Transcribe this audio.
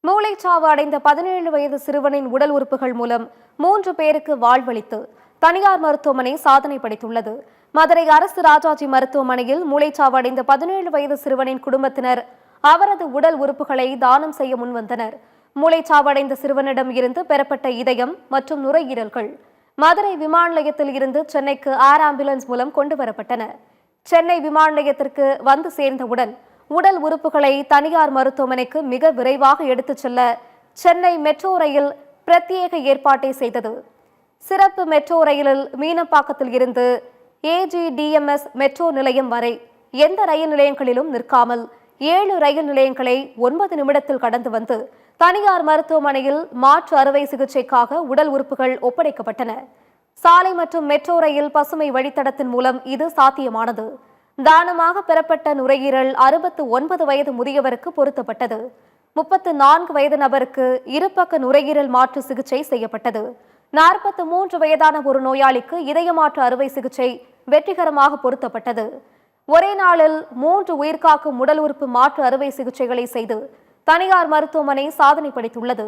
மூளைச்சாவு அடைந்த 17 வயது சிறுவனின் உடல் உறுப்புகள் மூலம் 3 பேருக்கு வாழ்வளித்து தனியார் மருத்துவமனை சாதனை படைத்துள்ளது. மதுரை அரசு ராஜாஜி மருத்துவமனையில் மூளைச்சாவு அடைந்த 17 வயது சிறுவனின் குடும்பத்தினர் அவரது உடல் உறுப்புகளை தானம் செய்ய முன்வந்தனர். மூளைச்சாவடைந்த சிறுவனிடம் இருந்து பெறப்பட்ட இதயம் மற்றும் நுரையீரல்கள் மதுரை விமான நிலையத்தில் இருந்து சென்னைக்கு ஏர் ஆம்புலன்ஸ் மூலம் கொண்டு வரப்பட்டன. சென்னை விமான நிலையத்திற்கு வந்து சேர்ந்தவுடன் உடல் உறுப்புகளை தனியார் மருத்துவமனைக்கு மிக விரைவாக எடுத்துச் செல்ல சென்னை மெட்ரோ ரயில் பிரத்யேக ஏற்பாட்டை செய்தது. சிறப்பு மெட்ரோ ரயிலில் மீனம்பாக்கத்தில் இருந்து AGDMS மெட்ரோ நிலையம் வரை எந்த ரயில் நிலையங்களிலும் நிற்காமல் 7 ரயில் நிலையங்களை 9 நிமிடத்தில் கடந்து வந்து தனியார் மருத்துவமனையில் மாற்று அறுவை சிகிச்சைக்காக உடல் உறுப்புகள் ஒப்படைக்கப்பட்டன. சாலை மற்றும் மெட்ரோ ரயில் பசுமை வழித்தடத்தின் மூலம் இது சாத்தியமானது. தானமாக பெறப்பட்ட நுரையீரல் 69 வயது முதியவருக்கு பொருத்தப்பட்டது. 34 வயது நபருக்கு இருபக்க நுரையீரல் மாற்று சிகிச்சை செய்யப்பட்டது. 43 வயதான ஒரு நோயாளிக்கு இதய மாற்று அறுவை சிகிச்சை வெற்றிகரமாக பொருத்தப்பட்டது. ஒரே நாளில் 3 உயிர்காக்கும் உடல் உறுப்பு மாற்று அறுவை சிகிச்சைகளை செய்து தனியார் மருத்துவமனை சாதனை படைத்துள்ளது.